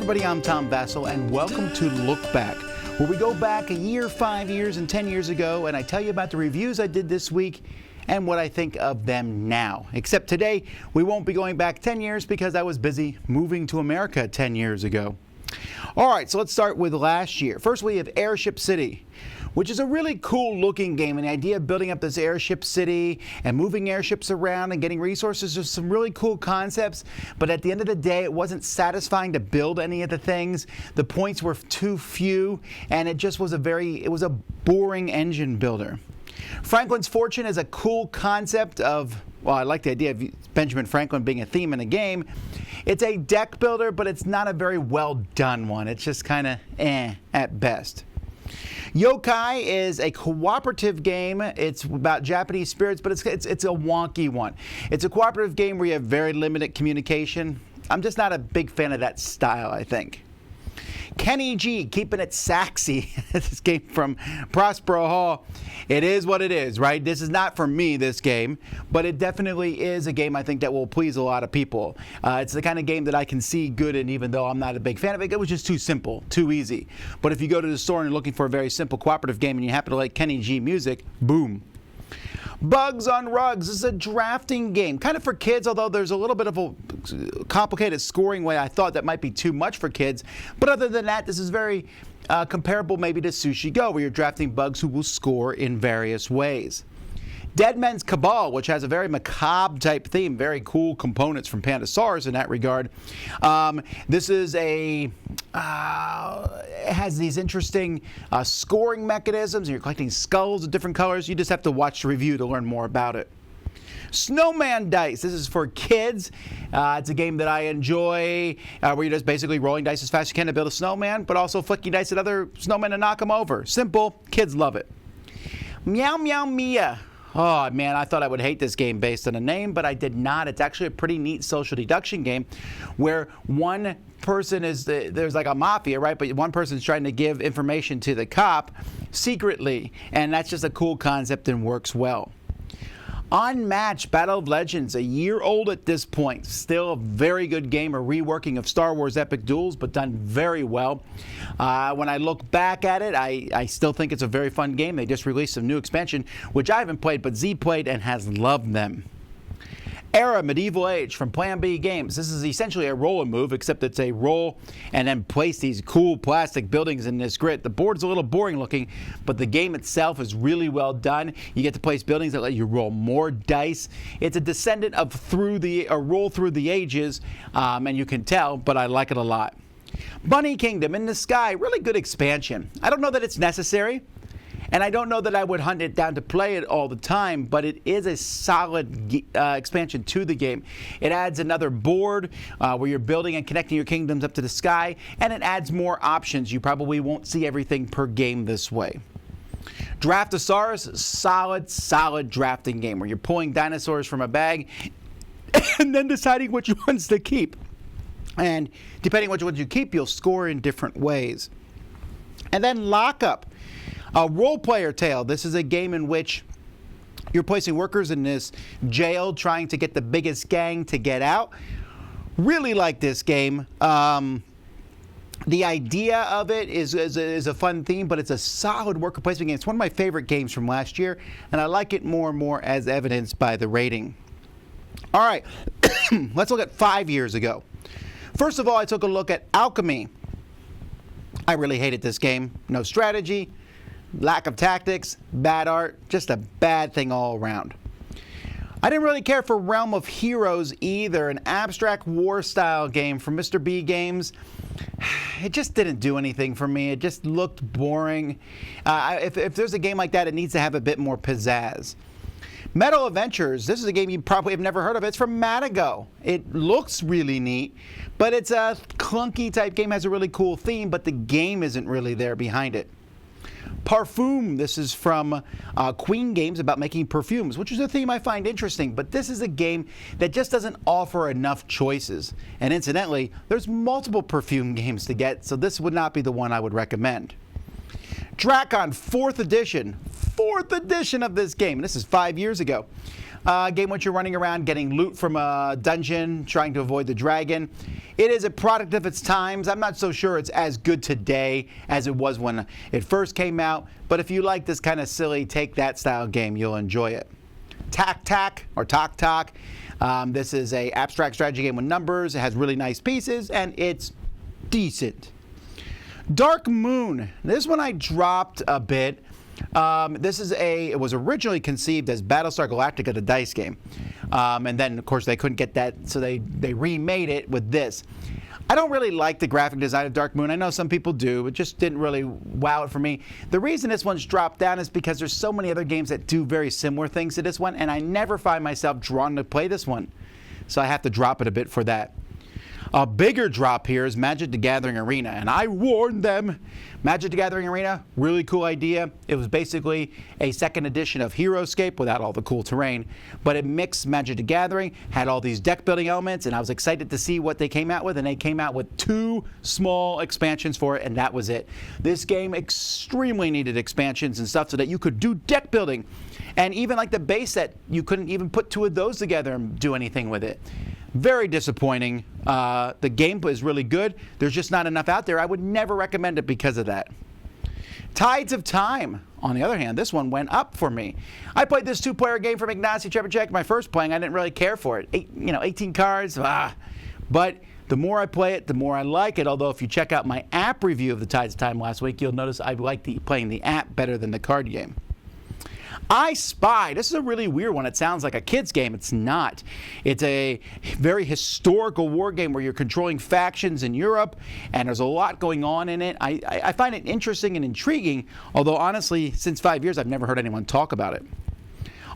everybody, I'm Tom Vasel, and welcome to Lookback, where we go back a year, 5 years, and 10 years ago, and I tell you about the reviews I did this week and what I think of them now. Except today, we won't be going back 10 years because I was busy moving to America 10 years ago. All right, so let's start with last year. First, we have Airship City, which is a really cool looking game. And the idea of building up this airship city and moving airships around and getting resources is some really cool concepts. But at the end of the day, it wasn't satisfying to build any of the things. The points were too few, and it just was a boring engine builder. Franklin's Fortune is a cool concept of, well, I like the idea of Benjamin Franklin being a theme in a game. It's a deck builder, but it's not a very well done one. It's just kind of at best. Yokai is a cooperative game. It's about Japanese spirits, but it's a wonky one. It's a cooperative game where you have very limited communication. I'm just not a big fan of that style, I think. Kenny G, keeping it sexy. This game from Prospero Hall. It is what it is, right? This is not for me, this game, but it definitely is a game I think that will please a lot of people. It's the kind of game that I can see good in, even though I'm not a big fan of it. It was just too simple, too easy. But if you go to the store and you're looking for a very simple cooperative game and you happen to like Kenny G music, boom. Bugs on Rugs is a drafting game, kind of for kids, although there's a little bit of a complicated scoring way I thought that might be too much for kids. But other than that, this is very comparable maybe to Sushi Go, where you're drafting bugs who will score in various ways. Dead Men's Cabal, which has a very macabre type theme, very cool components from Pandasaurus in that regard. This is it has these interesting scoring mechanisms, and you're collecting skulls of different colors. You just have to watch the review to learn more about it. Snowman Dice. This is for kids. It's a game that I enjoy, where you're just basically rolling dice as fast as you can to build a snowman, but also flicking dice at other snowmen to knock them over. Simple. Kids love it. Meow Meow. Oh man, I thought I would hate this game based on the name, but I did not. It's actually a pretty neat social deduction game where one person there's like a mafia, right? But one person's trying to give information to the cop secretly, and that's just a cool concept and works well. Unmatched Battle of Legends, a year old at this point. Still a very good game, a reworking of Star Wars Epic Duels, but done very well. When I look back at it, I still think it's a very fun game. They just released some new expansion, which I haven't played, but Z played and has loved them. Era Medieval Age from Plan B Games. This is essentially a roll and move, except it's a roll and then place these cool plastic buildings in this grid. The board's a little boring looking, but the game itself is really well done. You get to place buildings that let you roll more dice. It's a descendant of Roll Through the Ages, and you can tell, but I like it a lot. Bunny Kingdom in the Sky, really good expansion. I don't know that it's necessary. And I don't know that I would hunt it down to play it all the time, but it is a solid expansion to the game. It adds another board where you're building and connecting your kingdoms up to the sky, and it adds more options. You probably won't see everything per game this way. Draftosaurus, solid drafting game where you're pulling dinosaurs from a bag and then deciding which ones to keep. And depending on which ones you keep, you'll score in different ways. And then Lockup. A role-player tale. This is a game in which you're placing workers in this jail trying to get the biggest gang to get out. Really like this game. The idea of it is a fun theme, but it's a solid worker placement game. It's one of my favorite games from last year, and I like it more and more as evidenced by the rating. All right, let's look at 5 years ago. First of all, I took a look at Alchemy. I really hated this game. No strategy. Lack of tactics, bad art, just a bad thing all around. I didn't really care for Realm of Heroes either, an abstract war style game from Mr. B Games. It just didn't do anything for me. It just looked boring. If there's a game like that, it needs to have a bit more pizzazz. Metal Adventures, this is a game you probably have never heard of. It's from Matago. It looks really neat, but it's a clunky type game, has a really cool theme, but the game isn't really there behind it. Parfume, this is from Queen Games, about making perfumes, which is a theme I find interesting, but this is a game that just doesn't offer enough choices. And incidentally, there's multiple perfume games to get, so this would not be the one I would recommend. Drack on 4th edition of this game. This is 5 years ago. game which you're running around getting loot from a dungeon, trying to avoid the dragon. It is a product of its times. I'm not so sure it's as good today as it was when it first came out, but if you like this kind of silly take that style game, you'll enjoy it. Tac Talk. This is a abstract strategy game with numbers. It has really nice pieces and it's decent. Dark Moon. This one I dropped a bit. It was originally conceived as Battlestar Galactica, the dice game. And then, of course, they couldn't get that, so they remade it with this. I don't really like the graphic design of Dark Moon. I know some people do. It just didn't really wow it for me. The reason this one's dropped down is because there's so many other games that do very similar things to this one, and I never find myself drawn to play this one. So I have to drop it a bit for that. A bigger drop here is Magic the Gathering Arena, and I warned them. Magic the Gathering Arena, really cool idea. It was basically a second edition of Heroescape without all the cool terrain, but it mixed Magic the Gathering, had all these deck building elements, and I was excited to see what they came out with, and they came out with 2 small expansions for it, and that was it. This game extremely needed expansions and stuff so that you could do deck building, and even like the base set, you couldn't even put 2 of those together and do anything with it. Very disappointing. The gameplay is really good. There's just not enough out there. I would never recommend it because of that. Tides of Time. On the other hand, this one went up for me. I played this 2-player game from Ignacy Trzewiczek. My first playing, I didn't really care for it. 18 cards. But the more I play it, the more I like it. Although if you check out my app review of the Tides of Time last week, you'll notice I like playing the app better than the card game. I Spy. This is a really weird one. It sounds like a kid's game. It's not. It's a very historical war game where you're controlling factions in Europe, and there's a lot going on in it. I find it interesting and intriguing, although honestly, since 5 years, I've never heard anyone talk about it.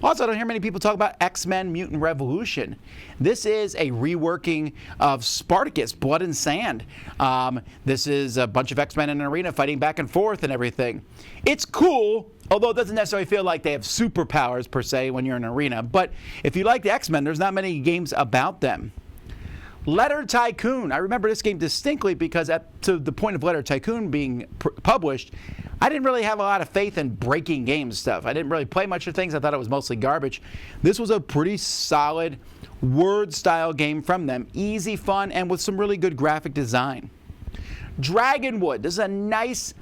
Also, I don't hear many people talk about XMen Mutant Revolution. This is a reworking of Spartacus, Blood and Sand. This is a bunch of X-Men in an arena fighting back and forth and everything. It's cool, although it doesn't necessarily feel like they have superpowers per se when you're in an arena. But if you like the X-Men, there's not many games about them. Letter Tycoon. I remember this game distinctly because to the point of Letter Tycoon being published, I didn't really have a lot of faith in breaking game stuff. I didn't really play much of things. I thought it was mostly garbage. This was a pretty solid word-style game from them. Easy, fun, and with some really good graphic design. Dragonwood. This is a nice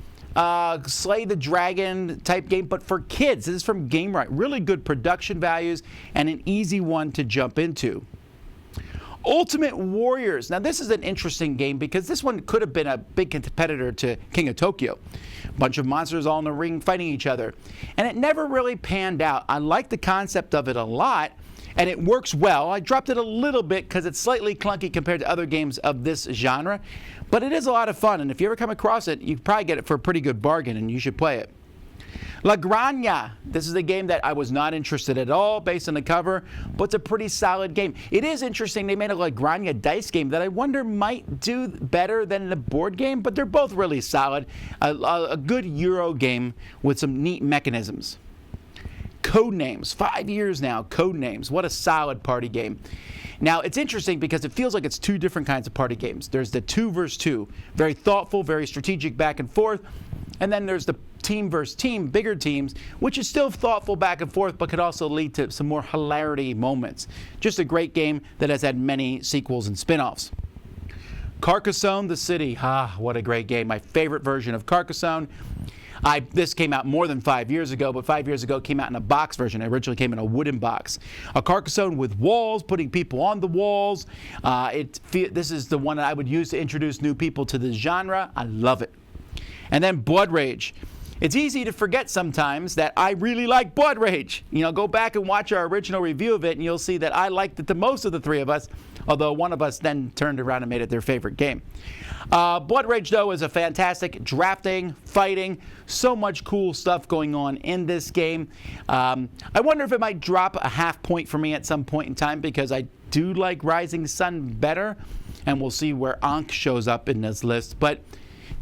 Slay the Dragon type game, but for kids. This is from GameRight. Really good production values and an easy one to jump into. Ultimate Warriors. Now this is an interesting game because this one could have been a big competitor to King of Tokyo. A bunch of monsters all in the ring fighting each other. And it never really panned out. I like the concept of it a lot, and it works well. I dropped it a little bit because it's slightly clunky compared to other games of this genre, but it is a lot of fun, and if you ever come across it, you can probably get it for a pretty good bargain, and you should play it. La Granja. This is a game that I was not interested at all based on the cover, but it's a pretty solid game. It is interesting. They made a La Granja dice game that I wonder might do better than the board game, but they're both really solid. A good Euro game with some neat mechanisms. Codenames. 5 years now. Codenames. What a solid party game. Now, it's interesting because it feels like it's 2 different kinds of party games. There's the 2 versus 2. Very thoughtful, very strategic back and forth. And then there's the team versus team, bigger teams, which is still thoughtful back and forth, but could also lead to some more hilarity moments. Just a great game that has had many sequels and spin-offs. Carcassonne, the City. What a great game. My favorite version of Carcassonne. This came out more than 5 years ago, but 5 years ago it came out in a box version. It originally came in a wooden box. A Carcassonne with walls, putting people on the walls. This is the one that I would use to introduce new people to the genre. I love it. And then Blood Rage. It's easy to forget sometimes that I really like Blood Rage. Go back and watch our original review of it, and you'll see that I liked it the most of the 3 of us, although one of us then turned around and made it their favorite game. Blood Rage, though, is a fantastic drafting, fighting, so much cool stuff going on in this game. I wonder if it might drop a half point for me at some point in time because I do like Rising Sun better, and we'll see where Ankh shows up in this list. But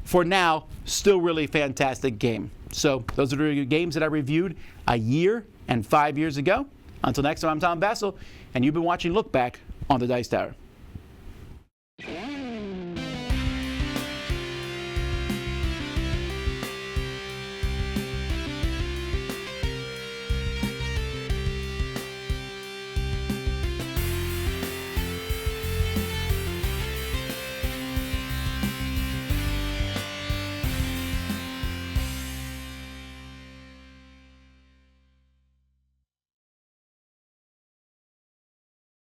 for now, still really fantastic game. So those are the games that I reviewed a year and 5 years ago. Until next time, I'm Vasel, and you've been watching Lookback on the Dice Tower.